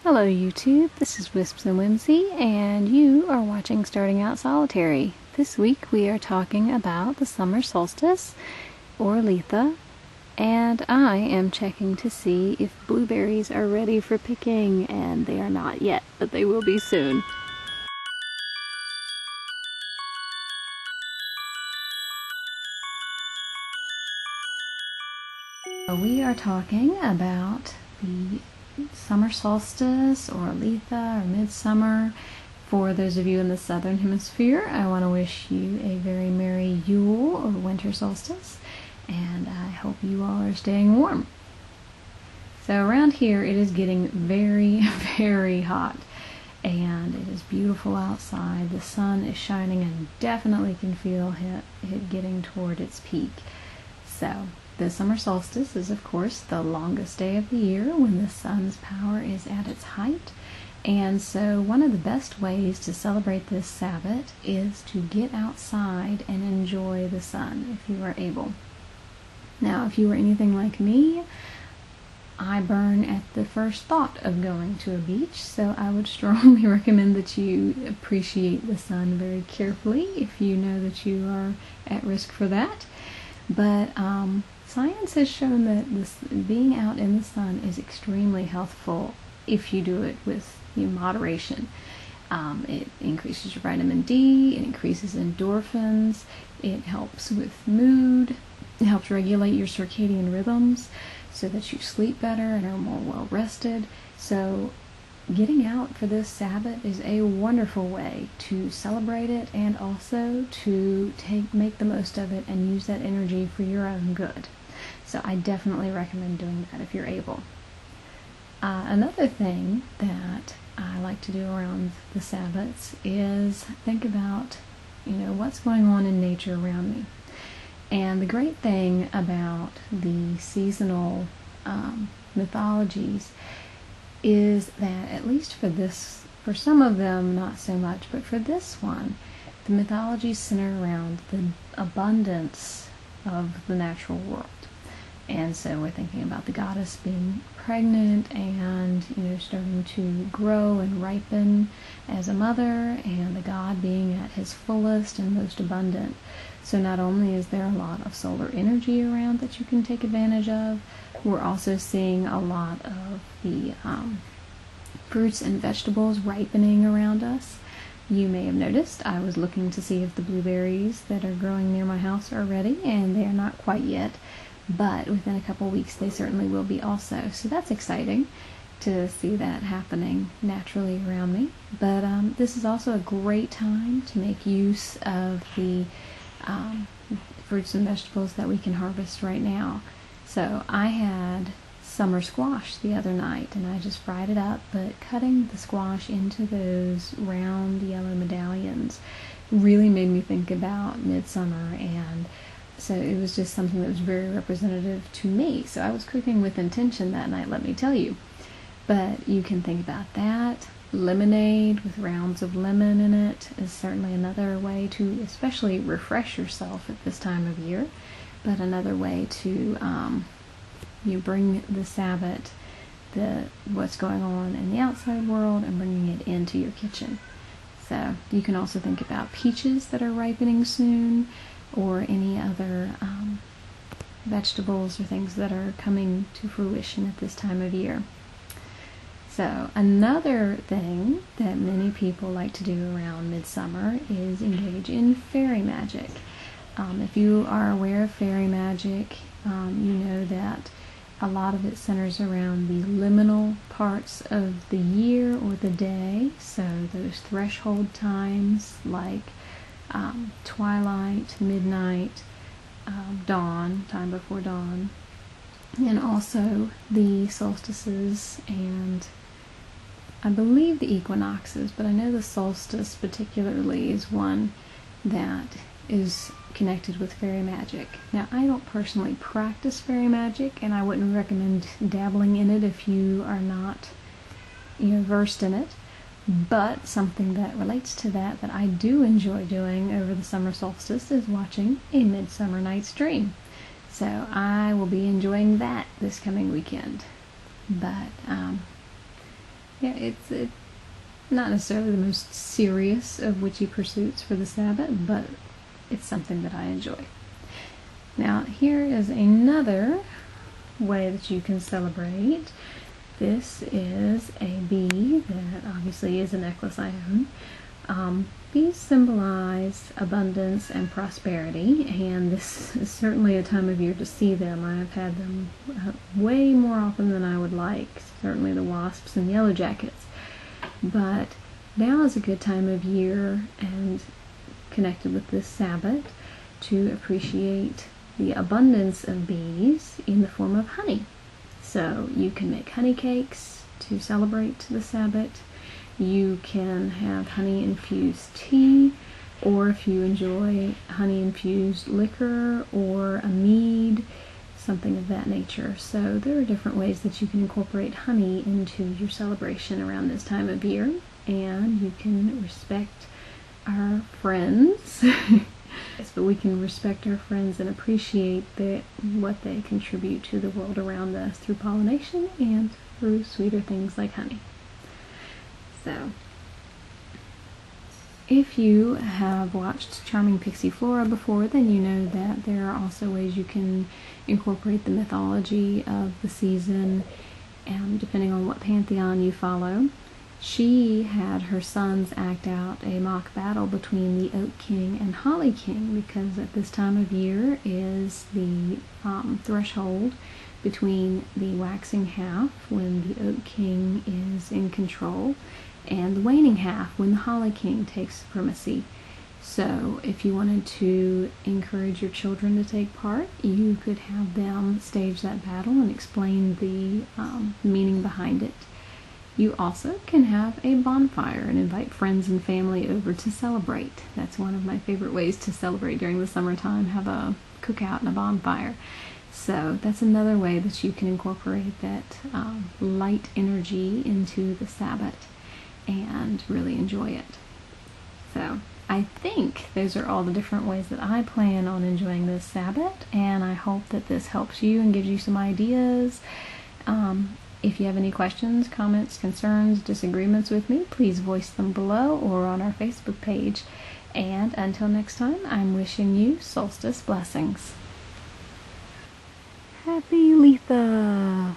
Hello YouTube, this is Wisps and Whimsy, and you are watching Starting Out Solitary. This week we are talking about the summer solstice, or Litha, and I am checking to see if blueberries are ready for picking, and they are not yet, but they will be soon. We are talking about the summer solstice, or Litha, or Midsummer. For those of you in the southern hemisphere, I want to wish you a very merry Yule or winter solstice, and I hope you all are staying warm. So around here it is getting very, very hot, and it is beautiful outside. The sun is shining and definitely can feel it getting toward its peak. So the summer solstice is, of course, the longest day of the year when the sun's power is at its height. And so one of the best ways to celebrate this Sabbath is to get outside and enjoy the sun if you are able. Now, if you are anything like me, I burn at the first thought of going to a beach, so I would strongly recommend that you appreciate the sun very carefully if you know that you are at risk for that. But science has shown that being out in the sun is extremely healthful if you do it with moderation. It increases your vitamin D, it increases endorphins, it helps with mood, it helps regulate your circadian rhythms so that you sleep better and are more well rested. So getting out for this Sabbath is a wonderful way to celebrate it and also to make the most of it and use that energy for your own good. So I definitely recommend doing that if you're able. Another thing that I like to do around the Sabbaths is think about, what's going on in nature around me. And the great thing about the seasonal mythologies is that, at least for some of them not so much, but for this one, the mythologies center around the abundance of the natural world. And so we're thinking about the goddess being pregnant and, starting to grow and ripen as a mother, and the god being at his fullest and most abundant. So not only is there a lot of solar energy around that you can take advantage of, we're also seeing a lot of the fruits and vegetables ripening around us. You may have noticed I was looking to see if the blueberries that are growing near my house are ready, and they are not quite yet. But within a couple weeks they certainly will be also. So that's exciting to see that happening naturally around me. But this is also a great time to make use of the fruits and vegetables that we can harvest right now. So I had summer squash the other night, and I just fried it up, but cutting the squash into those round yellow medallions really made me think about midsummer, and so it was just something that was very representative to me. So I was cooking with intention that night, let me tell you. But you can think about that. Lemonade with rounds of lemon in it is certainly another way to especially refresh yourself at this time of year, but another way to bring the Sabbath, what's going on in the outside world, and bringing it into your kitchen. So you can also think about peaches that are ripening soon, or any other vegetables or things that are coming to fruition at this time of year. So another thing that many people like to do around midsummer is engage in fairy magic. If you are aware of fairy magic, you know that a lot of it centers around the liminal parts of the year or the day, so those threshold times like twilight, midnight, dawn, time before dawn, and also the solstices and I believe the equinoxes, but I know the solstice particularly is one that is connected with fairy magic. Now, I don't personally practice fairy magic, and I wouldn't recommend dabbling in it if you are not versed in it. But something that relates to that I do enjoy doing over the summer solstice is watching A Midsummer Night's Dream. So I will be enjoying that this coming weekend. But yeah, it's not necessarily the most serious of witchy pursuits for the Sabbath, but it's something that I enjoy. Now, here is another way that you can celebrate. This is a bee that obviously is a necklace I own. Bees symbolize abundance and prosperity, and this is certainly a time of year to see them. I have had them way more often than I would like, certainly the wasps and yellow jackets. But now is a good time of year, and connected with this Sabbath, to appreciate the abundance of bees in the form of honey. So you can make honey cakes to celebrate the Sabbath. You can have honey-infused tea, or if you enjoy honey-infused liquor or a mead, something of that nature. So there are different ways that you can incorporate honey into your celebration around this time of year, and you can respect our friends. But we can respect our friends and appreciate what they contribute to the world around us through pollination and through sweeter things like honey. So, if you have watched Charming Pixie Flora before, then you know that there are also ways you can incorporate the mythology of the season, depending on what pantheon you follow. She had her sons act out a mock battle between the Oak King and Holly King, because at this time of year is the threshold between the waxing half, when the Oak King is in control, and the waning half, when the Holly King takes supremacy. So if you wanted to encourage your children to take part, you could have them stage that battle and explain the meaning behind it. You also can have a bonfire and invite friends and family over to celebrate. That's one of my favorite ways to celebrate during the summertime, have a cookout and a bonfire. So that's another way that you can incorporate that light energy into the Sabbath and really enjoy it. So I think those are all the different ways that I plan on enjoying this Sabbath, and I hope that this helps you and gives you some ideas. If you have any questions, comments, concerns, disagreements with me, please voice them below or on our Facebook page. And until next time, I'm wishing you solstice blessings. Happy Litha!